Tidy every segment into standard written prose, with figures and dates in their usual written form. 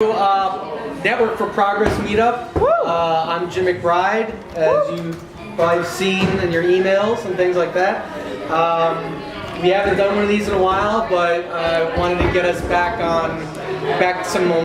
Network for Progress meetup. I'm Jim McBride, as you've probably seen in your emails and things like that. We haven't done one of these in a while, but I wanted to get us back to some momentum.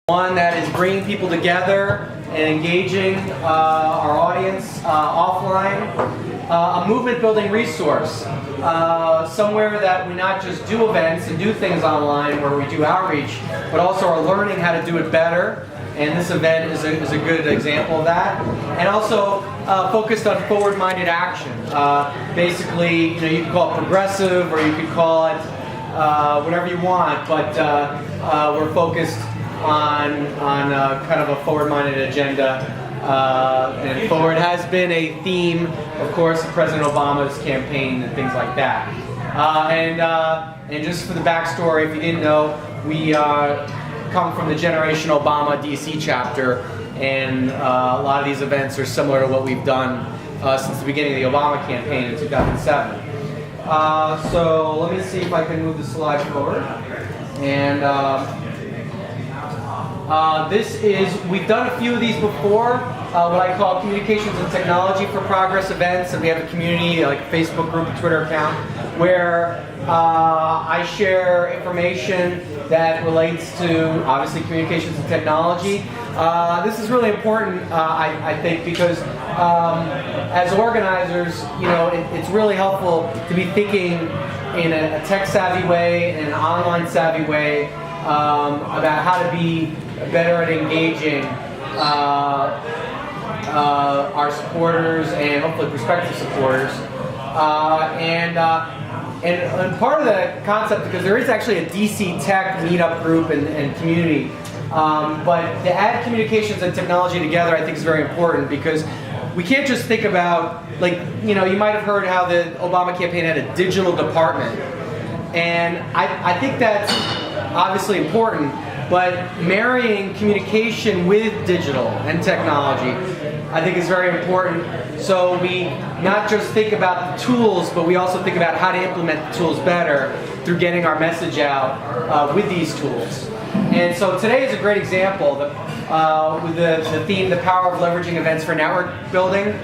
One that is bringing people together and engaging our audience offline. A movement building resource, somewhere that we not just do events and do things online where we do outreach, but also are learning how to do it better. And this event is a good example of that. And also focused on forward-minded action. Basically, you can call it progressive or you could call it whatever you want, but we're focused on kind of a forward-minded agenda, and forward has been a theme, of course, of President Obama's campaign and things like that. And just for the backstory, if you didn't know, we come from the Generation Obama DC chapter, and a lot of these events are similar to what we've done since the beginning of the Obama campaign in 2007. So let me see if I can move the slide forward. And we've done a few of these before, what I call Communications and Technology for Progress events, and we have a community, like a Facebook group, a Twitter account, where I share information that relates to, obviously, communications and technology. This is really important, I think, because as organizers, it's really helpful to be thinking in a tech-savvy way and an online-savvy way about how to be better at engaging our supporters and hopefully prospective supporters. And part of the concept, because there is actually a DC Tech meetup group and community, but to add communications and technology together I think is very important, because we can't just think about, you might have heard how the Obama campaign had a digital department. And I think that's obviously important, but marrying communication with digital and technology I think is very important. So we not just think about the tools, but we also think about how to implement the tools better through getting our message out with these tools. And so today is a great example with the theme, the power of leveraging events for network building.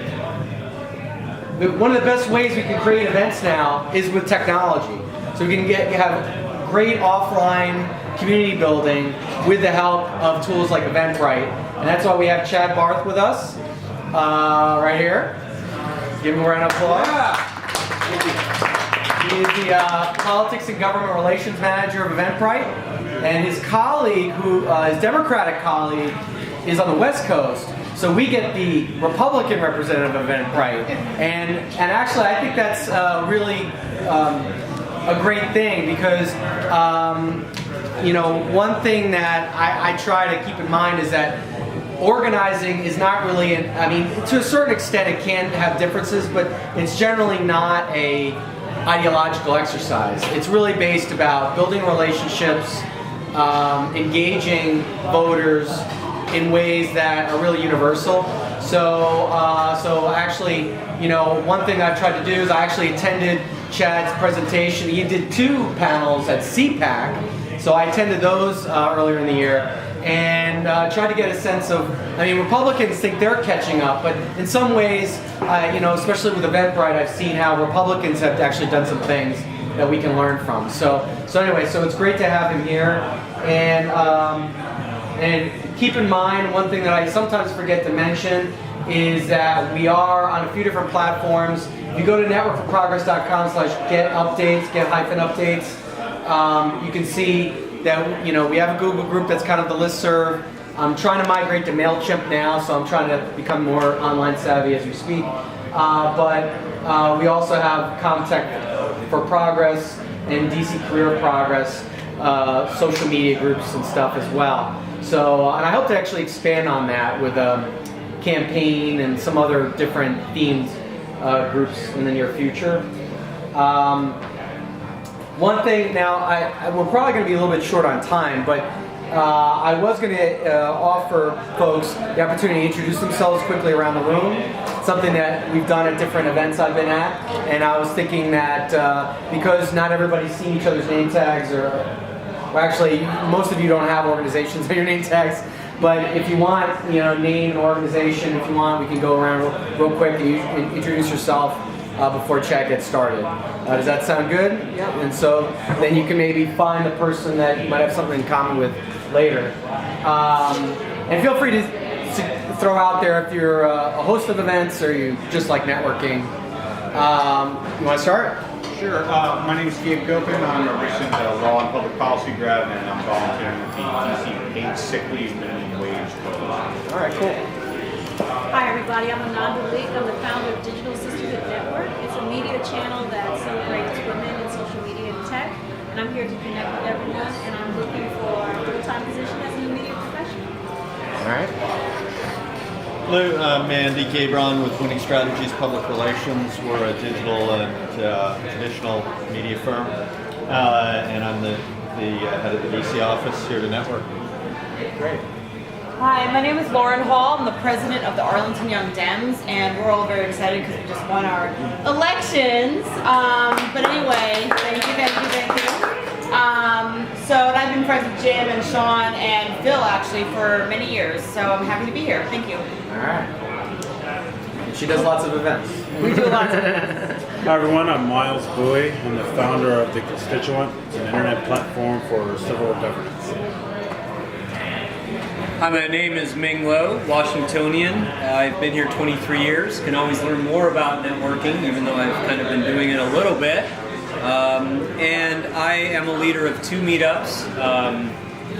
One of the best ways we can create events now is with technology. So we can have great offline community building with the help of tools like Eventbrite. And that's why we have Chad Barth with us, right here. Give him a round of applause. Yeah. He is the Politics and Government Relations Manager of Eventbrite. And his colleague, his Democratic colleague, is on the West Coast. So we get the Republican representative of Eventbrite. And actually I think that's really a great thing, because one thing that I try to keep in mind is that organizing is not really, to a certain extent it can have differences, but it's generally not a ideological exercise. It's really based about building relationships, engaging voters in ways that are really universal. So actually, one thing I've tried to do is I actually attended Chad's presentation. He did 2 panels at CPAC, so I attended those earlier in the year, and tried to get a sense of, Republicans think they're catching up, but in some ways, especially with Eventbrite, I've seen how Republicans have actually done some things that we can learn from. So anyway, so it's great to have him here, and keep in mind, one thing that I sometimes forget to mention is that we are on a few different platforms. If you go to networkforprogress.com/get-updates, get-updates, you can see that we have a Google group that's kind of the listserv. I'm trying to migrate to MailChimp now, so I'm trying to become more online savvy as we speak. But we also have Comtech for Progress and DC Career Progress social media groups and stuff as well. So, and I hope to actually expand on that with campaign and some other different themed groups in the near future. One thing now, we're probably going to be a little bit short on time, but I was going to offer folks the opportunity to introduce themselves quickly around the room, something that we've done at different events I've been at, and I was thinking that because not everybody's seen each other's name tags, well actually most of you don't have organizations on your name tags, but if you want, name and organization, if you want, we can go around real quick and you introduce yourself before chat gets started. Does that sound good? Yeah. And so then you can maybe find the person that you might have something in common with later. And feel free to throw out there if you're a host of events or you just like networking. You want to start? Sure. My name is Gabe Gopin. I'm a recent law and public policy grad, and I'm volunteering at the DC Paid Sick Leave Minimum Wage. All right, cool. Hi everybody, I'm Ananda Leek. I'm the founder of Digital Sisterhood Network. It's a media channel that celebrates women in social media and tech. And I'm here to connect with everyone, and I'm looking for a full-time position as a new media professional. All right. Hello, I'm Andy Gabron with Winning Strategies Public Relations. We're a digital and traditional media firm. And I'm the head of the DC office here to network. Great. Hi, my name is Lauren Hall. I'm the president of the Arlington Young Dems, and we're all very excited because we just won our elections. But anyway, thank you. So I've been friends with Jim and Sean and Phil actually for many years, so I'm happy to be here. Thank you. All right. She does lots of events. We do lots of events. Hi everyone, I'm Miles Bowie. I'm the founder of The Constituent. It's an internet platform for civil governance. Hi, my name is Ming Lo, Washingtonian. I've been here 23 years. Can always learn more about networking, even though I've kind of been doing it a little bit. And I am a leader of 2 meetups,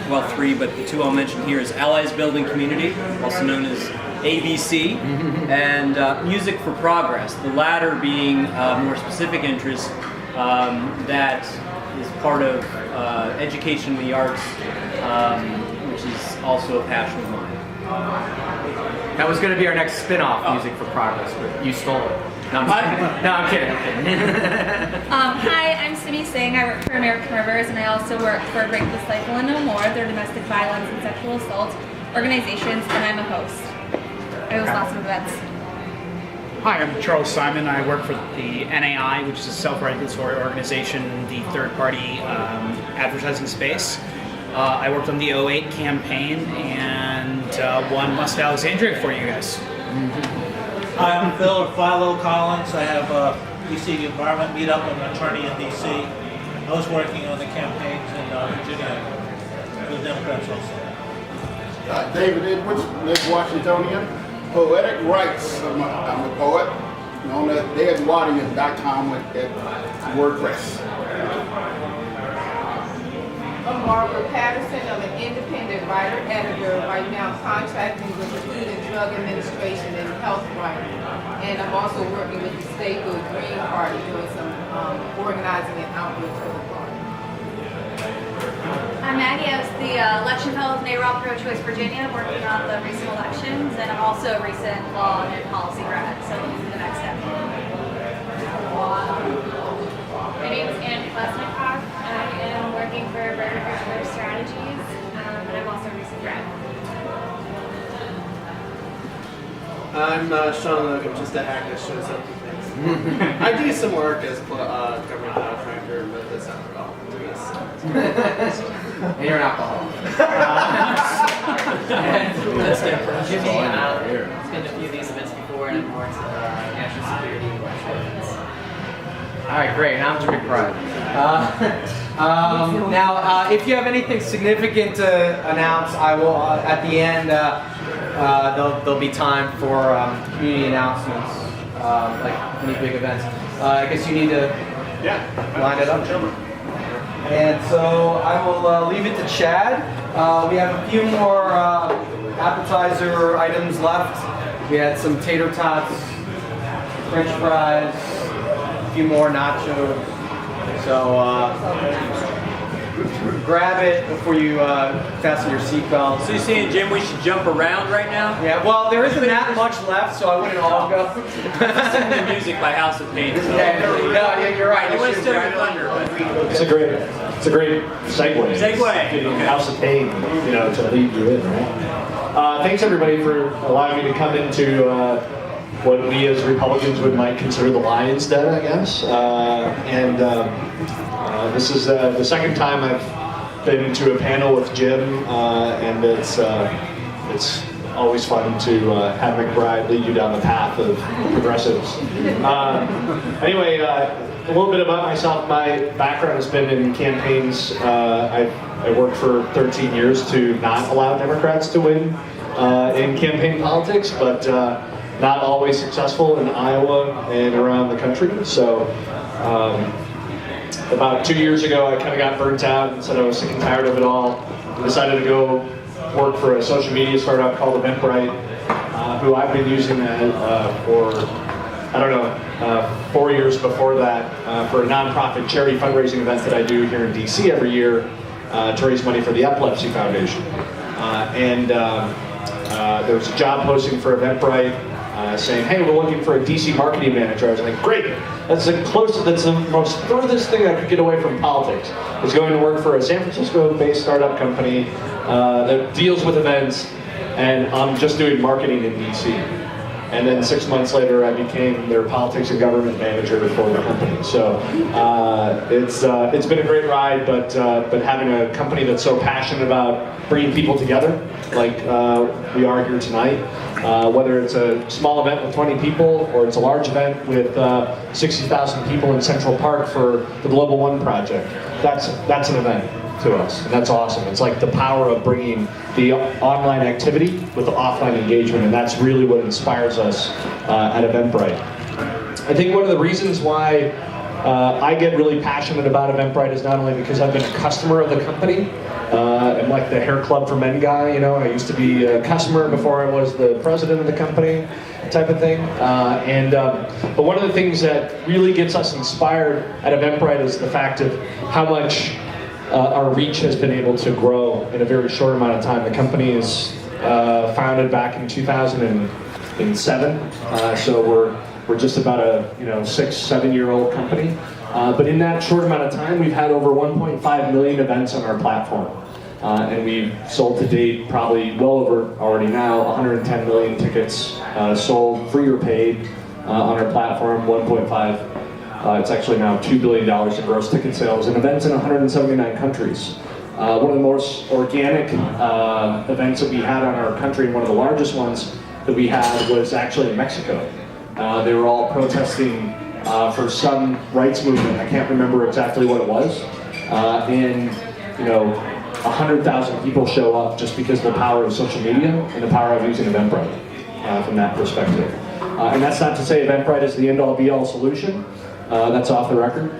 well 3, but the 2 I'll mention here is Allies Building Community, also known as ABC, and Music for Progress, the latter being more specific interest that is part of education in the arts, which is also a passion of mine. That was going to be our next spin-off, Music for Progress, but you stole it. No, I'm kidding. Hi, I'm Simi Singh. I work for American Rivers, and I also work for Break the Cycle and No More. They're domestic violence and sexual assault organizations, and I'm a host. I host lots of events. Hi, I'm Charles Simon. I work for the NAI, which is a self-regulatory organization in the third-party advertising space. I worked on the 08 campaign and won Must Alexandria for you guys. Hi, I'm Phil Philo Collins. I have a DC Environment Meetup. I'm an attorney in DC. I was working on the campaigns in Virginia for the Democrats also. David Edwards, Lake Washingtonian. Poetic Rights. I'm a poet. On the deadwater.com at WordPress. I'm Barbara Patterson. I'm an independent writer, editor, right now contracting with the Food and Drug Administration and Health Writing. And I'm also working with the Statehood Green Party doing some organizing and outreach for the party. I'm Maggie. I was the election fellow of NARAL Pro-Choice Virginia, working on the recent elections, and I'm also a recent law and policy grad, so this is the next step. My name is Anne Klesnikoff. I am working for Burger Career Strategies, and I'm also a recent grad. I'm Sean Logan, just a hack that shows up to things. I do some work as government contractor, but that's not at all to this. And you're an alcoholic. Jimmy, I've been to a few of these events before, and I'm more into national security events. All right, great. Now I'm Jimmy Pride. Now, if you have anything significant to announce, I will at the end. There'll be time for community announcements, like any big events. I guess you need to line it up. And so I will leave it to Chad. We have a few more appetizer items left. We had some tater tots, French fries, a few more nachos. So grab it before you fasten your seatbelt. So you're saying, Jim, we should jump around right now? Yeah, well, there isn't that much left, so I wouldn't all go. Listen to the music by House of Pain. So. Yeah, you're right. I want to steal your thunder. It's a great segue. Segue. House of Pain, to lead you in, right? Thanks everybody for allowing me to come into what we as Republicans might consider the lion's den, I guess. This is the second time I've been to a panel with Jim, and it's always fun to have McBride lead you down the path of progressives. Anyway, a little bit about myself. My background has been in campaigns. I worked for 13 years to not allow Democrats to win in campaign politics, but not always successful in Iowa and around the country. So about 2 years ago, I kind of got burnt out and said I was sick and tired of it all. I decided to go work for a social media startup called Eventbrite, who I've been using for, 4 years before that, for a nonprofit charity fundraising event that I do here in DC every year to raise money for the Epilepsy Foundation. There was a job posting for Eventbrite saying, hey, we're looking for a DC marketing manager. I was like, great, that's the most furthest thing I could get away from politics. I was going to work for a San Francisco-based startup company that deals with events, and I'm just doing marketing in DC. And then 6 months later, I became their politics and government manager for the company. So it's been a great ride, but having a company that's so passionate about bringing people together, like we are here tonight, whether it's a small event with 20 people or it's a large event with 60,000 people in Central Park for the Global One Project, that's an event to us, and that's awesome. It's like the power of bringing the online activity with the offline engagement, and that's really what inspires us at Eventbrite. I think one of the reasons why I get really passionate about Eventbrite is not only because I've been a customer of the company. I'm like the hair club for men guy, I used to be a customer before I was the president of the company, type of thing. But one of the things that really gets us inspired at Eventbrite is the fact of how much our reach has been able to grow in a very short amount of time. The company is founded back in 2007, so we're just about a 6-7-year-old company. But in that short amount of time, we've had over 1.5 million events on our platform. And we've sold to date probably well over, already now, 110 million tickets sold, free or paid, on our platform, 1.5. It's actually now $2 billion in gross ticket sales and events in 179 countries. One of the most organic events that we had on our country, and one of the largest ones that we had, was actually in Mexico. They were all protesting for some rights movement. I can't remember exactly what it was. 100,000 people show up just because of the power of social media and the power of using Eventbrite from that perspective. And that's not to say Eventbrite is the end-all be-all solution. That's off the record.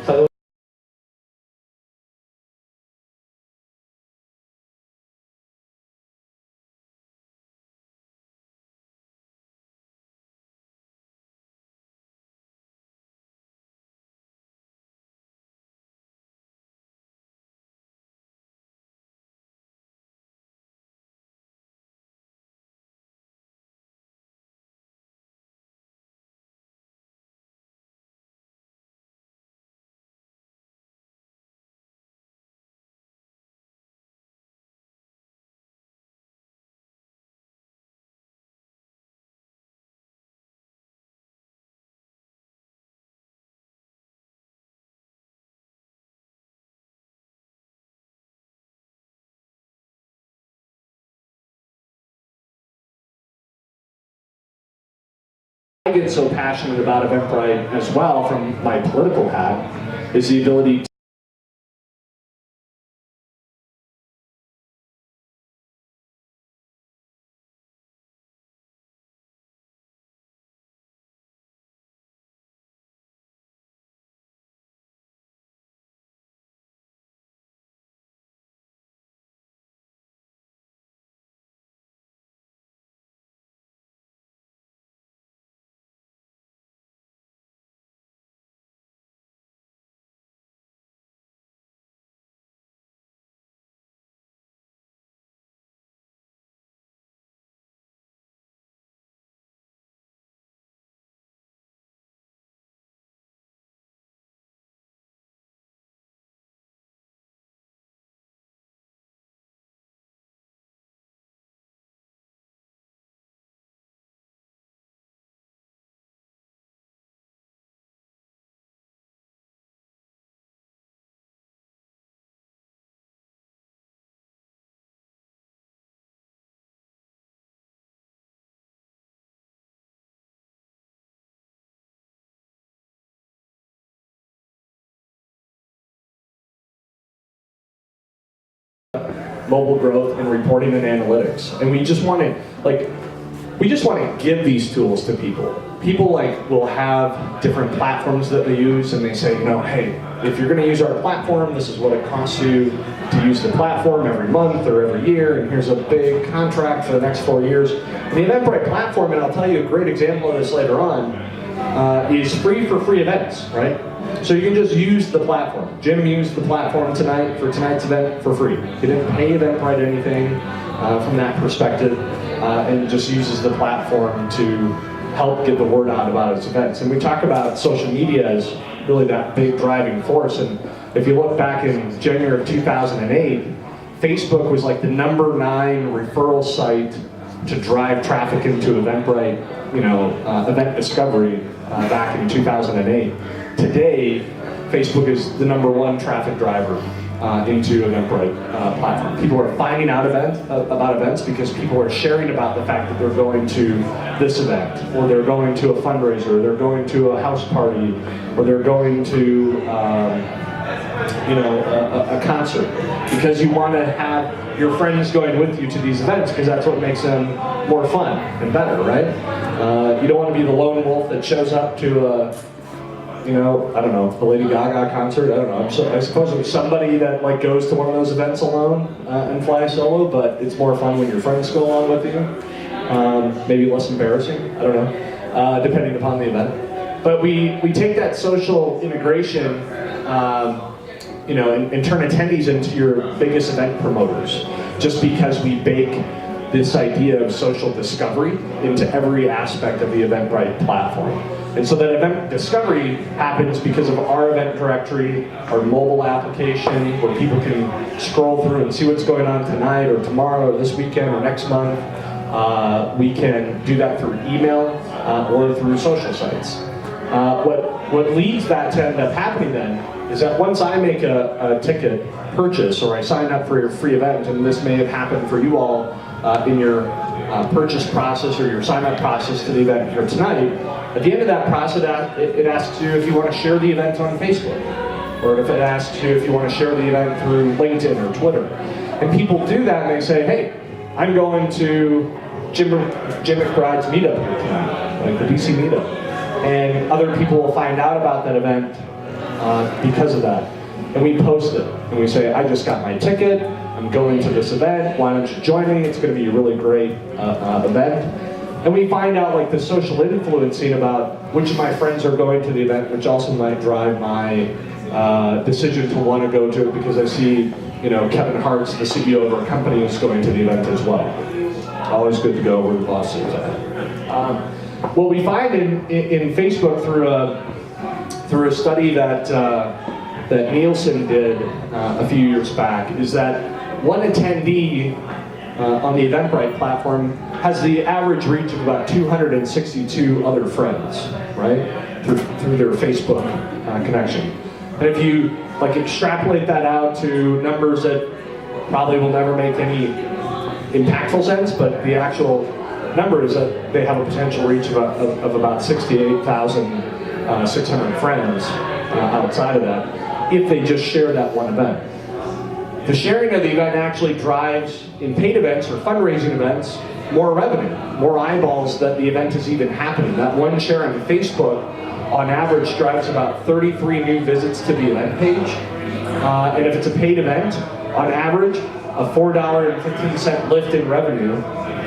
I get so passionate about Eventbrite as well from my political hat is the ability to mobile growth and reporting and analytics. And we just want to give these tools to people. People will have different platforms that they use, and they say, hey, if you're going to use our platform, this is what it costs you to use the platform every month or every year, and here's a big contract for the next 4 years. And the Eventbrite platform, and I'll tell you a great example of this later on, is free for free events, right? So you can just use the platform. Jim used the platform tonight for tonight's event for free. He didn't pay Eventbrite anything from that perspective, and just uses the platform to help get the word out about its events. And we talk about social media as really that big driving force. And if you look back in January of 2008, Facebook was like the #9 referral site to drive traffic into Eventbrite, event discovery back in 2008. Today, Facebook is the #1 traffic driver into Eventbrite platform. People are finding out about events because people are sharing about the fact that they're going to this event, or they're going to a fundraiser, or they're going to a house party, or they're going to a concert, because you want to have your friends going with you to these events because that's what makes them more fun and better, right? You don't want to be the lone wolf that shows up to I don't know, the Lady Gaga concert. I don't know. I suppose it was somebody that goes to one of those events alone and flies solo, but it's more fun when your friends go along with you. Maybe less embarrassing. I don't know, depending upon the event. But we take that social integration, and turn attendees into your biggest event promoters, just because we bake this idea of social discovery into every aspect of the Eventbrite platform. And so that event discovery happens because of our event directory, our mobile application, where people can scroll through and see what's going on tonight or tomorrow or this weekend or next month. We can do that through email or through social sites. What leads that to end up happening then is that once I make a ticket purchase, or I sign up for your free event, and this may have happened for you all in your purchase process or your sign-up process to the event here tonight, at the end of that process, it asks you if you want to share the event on Facebook, or if it asks you if you want to share the event through LinkedIn or Twitter. And people do that, and they say, hey, I'm going to Jim McBride's meetup here tonight, the DC meetup. And other people will find out about that event because of that. And we post it, and we say, I just got my ticket, I'm going to this event, why don't you join me? It's going to be a really great event. And we find out the social influencing about which of my friends are going to the event, which also might drive my decision to want to go to it, because I see, Kevin Hart's the CEO of our company is going to the event as well. Always good to go where the boss is at. What we find in Facebook through a study that Nielsen did a few years back is that one attendee on the Eventbrite platform has the average reach of about 262 other friends, right, through their Facebook connection. And if you extrapolate that out to numbers that probably will never make any impactful sense, but the actual number is that they have a potential reach of about 68,600 friends outside of that, if they just share that one event. The sharing of the event actually drives, in paid events or fundraising events, more revenue, more eyeballs that the event is even happening. That one share on Facebook, on average, drives about 33 new visits to the event page. And if it's a paid event, on average, a $4.15 lift in revenue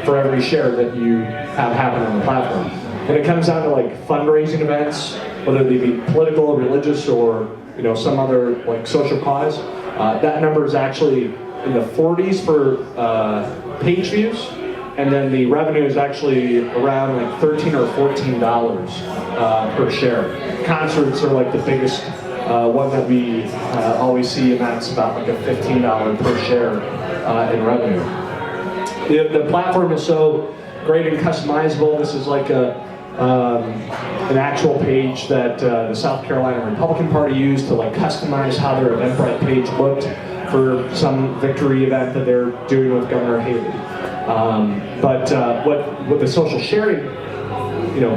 for every share that you have happen on the platform. And it comes down to like fundraising events, whether they be political, religious, or some other like social cause. That number is actually in the 40s for page views, and then the revenue is actually around like $13 or $14 per share. Concerts are like the biggest one that we always see, and that's about like a $15 per share in revenue. The platform is so great and customizable. This is like an actual page that the South Carolina Republican Party used to like customize how their Eventbrite page looked for some victory event that they're doing with Governor Haley. But what the social sharing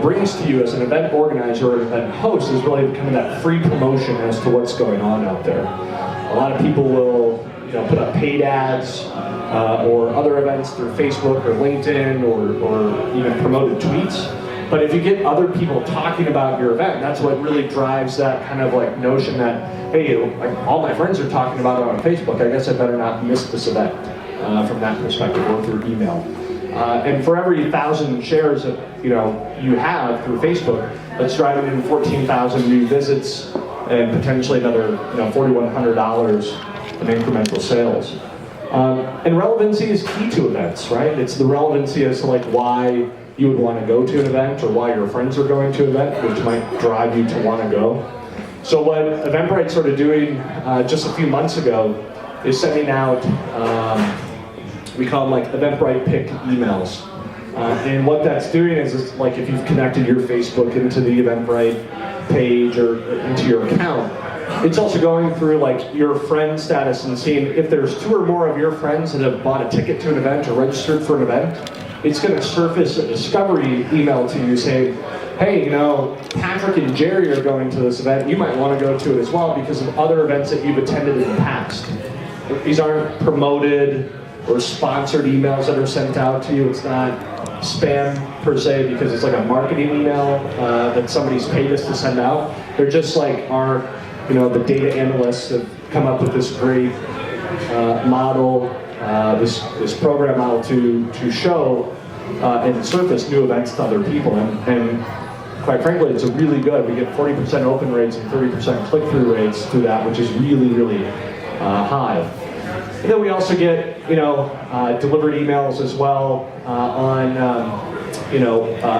brings to you as an event organizer or event host is really kind of that free promotion as to what's going on out there. A lot of people will put up paid ads or other events through Facebook or LinkedIn or even promoted tweets. But if you get other people talking about your event, that's what really drives that kind of like notion that, hey, like all my friends are talking about it on Facebook, I guess I better not miss this event from that perspective, or through email. And for every 1,000 shares that you have through Facebook, that's driving in 14,000 new visits and potentially another $4,100 in incremental sales. And relevancy is key to events, right? It's the relevancy as to like why you would want to go to an event, or why your friends are going to an event, which might drive you to want to go. So what Eventbrite started doing just a few months ago is sending out, we call them like Eventbrite pick emails. And what that's doing is like if you've connected your Facebook into the Eventbrite page or into your account, it's also going through like your friend status and seeing if there's 2 or more of your friends that have bought a ticket to an event or registered for an event. It's going to surface a discovery email to you saying, hey, Patrick and Jerry are going to this event. You might want to go to it as well because of other events that you've attended in the past. These aren't promoted or sponsored emails that are sent out to you. It's not spam per se because it's like a marketing email that somebody's paid us to send out. They're just like our, the data analysts have come up with this great model, this program model to show and surface new events to other people. And quite frankly, it's a really good. We get 40% open rates and 30% click-through rates through that, which is really, really high. And then we also get, delivered emails as well on,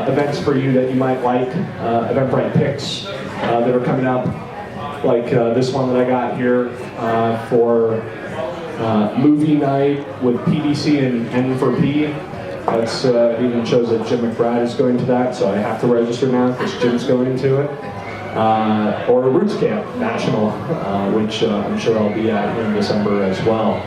events for you that you might like, Eventbrite picks that are coming up, like this one that I got here for movie night with PDC and N4P. That's even shows that Jim McBride is going to that, so I have to register now because Jim's going to it. Or Roots Camp National, which I'm sure I'll be at here in December as well.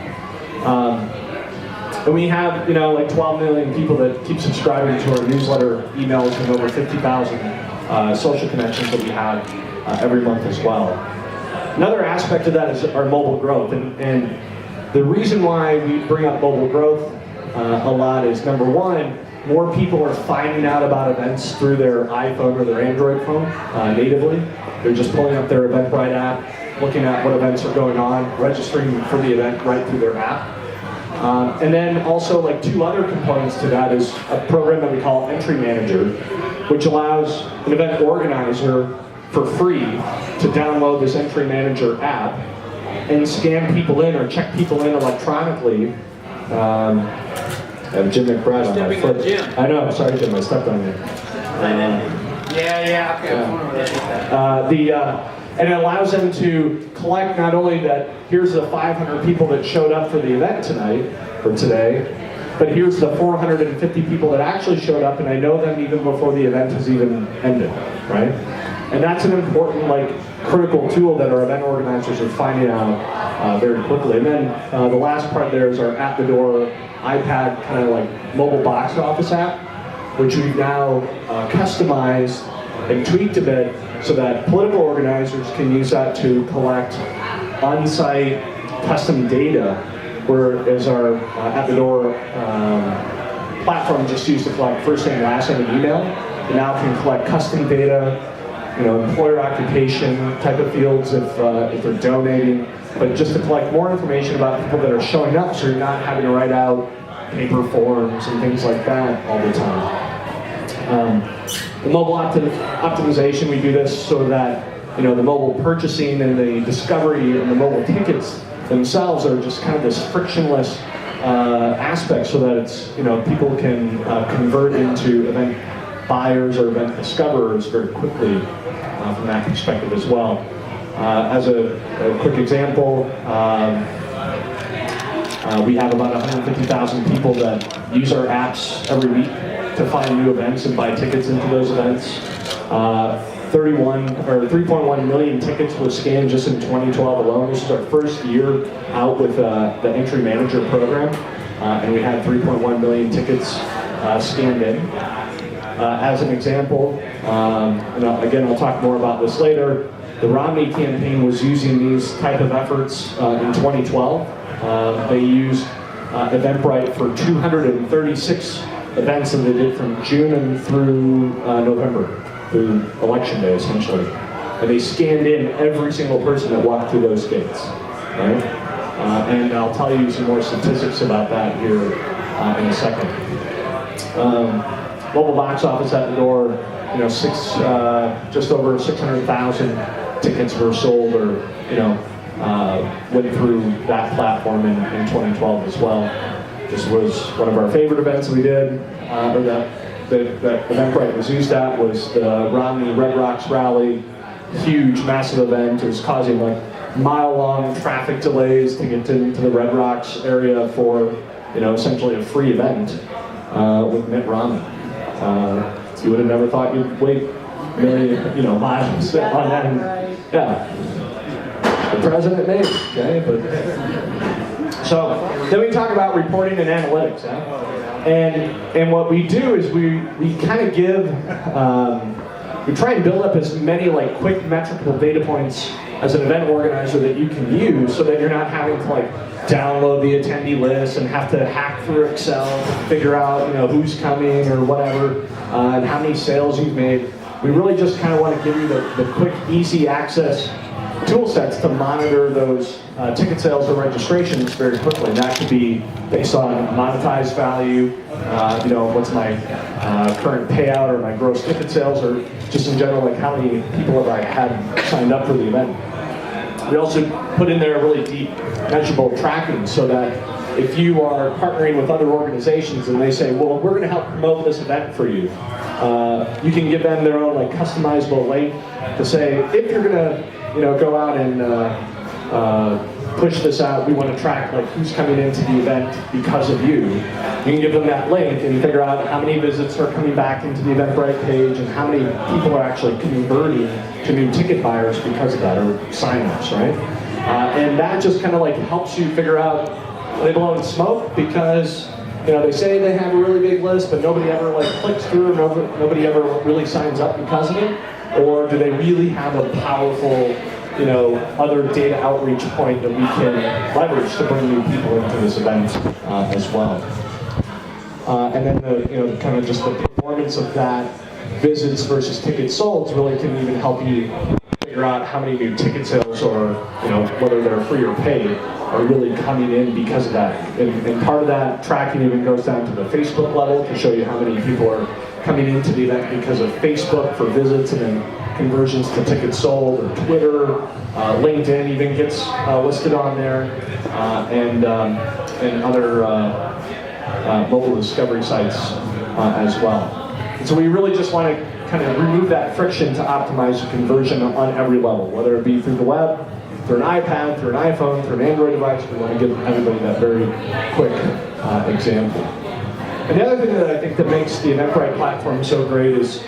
And we have, like 12 million people that keep subscribing to our newsletter emails and over 50,000 social connections that we have every month as well. Another aspect of that is our mobile growth. And the reason why we bring up mobile growth a lot is, number one, more people are finding out about events through their iPhone or their Android phone natively. They're just pulling up their Eventbrite app, looking at what events are going on, registering for the event right through their app. And then also like 2 other components to that is a program that we call Entry Manager, which allows an event organizer for free to download this Entry Manager app and scan people in or check people in electronically. I have Jim McBride on my foot. I know, sorry Jim, I stepped on you. And it allows them to collect not only that, here's the 500 people that showed up for the event tonight, or today, but here's the 450 people that actually showed up, and I know them even before the event has even ended, right? And that's an important, critical tool that our event organizers are finding out very quickly. And then the last part there is our at-the-door iPad kind of mobile box office app. which we've now customized and tweaked a bit so that political organizers can use that to collect on-site custom data, whereas our at-the-door platform just used to collect first name, last name, and email. It now can collect custom data, employer occupation type of fields if they're donating, but just to collect more information about people that are showing up, so you're not having to write out paper forms and things like that all the time. The mobile optimization, we do this so that the mobile purchasing and the discovery and the mobile tickets themselves are just kind of this frictionless aspect, so that it's people can convert into event buyers or event discoverers very quickly from that perspective as well. As a quick example, we have about 150,000 people that use our apps every week to find new events and buy tickets into those events. 3.1 million tickets were scanned just in 2012 alone. This is our first year out with the Entry Manager program, and we had 3.1 million tickets scanned in. As an example, again, I'll talk more about this later, the Romney campaign was using these type of efforts in 2012. They used Eventbrite for 236 events that they did from June and through November, through Election Day, essentially. And they scanned in every single person that walked through those gates, right? And I'll tell you some more statistics about that here in a second. Mobile box office at the door, just over 600,000 tickets were sold or, went through that platform in 2012 as well. This was one of our favorite events we did, or that Eventbrite was used at, was the Romney Red Rocks rally. Huge, massive event. It was causing mile-long traffic delays to get into the Red Rocks area for, essentially a free event with Mitt Romney. You would have never thought you'd wait a million, miles on that. Right. Yeah, the president made it, okay? But so then we talk about reporting and analytics, and what we do is we kind of give. We try and build up as many quick metrical data points as an event organizer that you can use, so that you're not having to download the attendee list and have to hack through Excel to figure out who's coming or whatever, and how many sales you've made. We really just kind of want to give you the quick, easy access tool sets to monitor those ticket sales or registrations very quickly. And that could be based on monetized value, what's my current payout or my gross ticket sales, or just in general, how many people have I had signed up for the event. We also put in there really deep measurable tracking, so that if you are partnering with other organizations and they say, well, we're going to help promote this event for you, you can give them their own customizable link to say, if you're going to go out and push this out, we want to track who's coming into the event because of you. You can give them that link and figure out how many visits are coming back into the Eventbrite page and how many people are actually converting to new ticket buyers because of that, or signups, right? And that just kind of helps you figure out, are they blowing smoke because they say they have a really big list, but nobody ever clicks through, or nobody ever really signs up because of it? Or do they really have a powerful, other data outreach point that we can leverage to bring new people into this event as well? And then kind of just the performance of that, visits versus tickets sold, really can even help you figure out how many new ticket sales, or whether they're free or paid, are really coming in because of that. And part of that tracking even goes down to the Facebook level to show you how many people are coming into the event because of Facebook for visits, and then conversions to tickets sold, or Twitter, LinkedIn even gets listed on there, and other mobile discovery sites as well. And so we really just want to kind of remove that friction to optimize the conversion on every level, whether it be through the web, through an iPad, through an iPhone, through an Android device. We want to give everybody that very quick example. And the other thing that I think that makes the Eventbrite platform so great is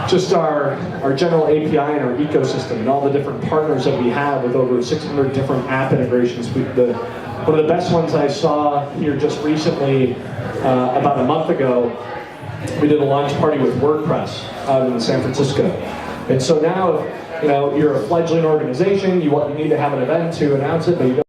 just our general API and our ecosystem and all the different partners that we have with over 600 different app integrations. One of the best ones I saw here just recently, about a month ago, We did a launch party with WordPress out in San Francisco. And so now, you're a fledgling organization, you need to have an event to announce it, but you don't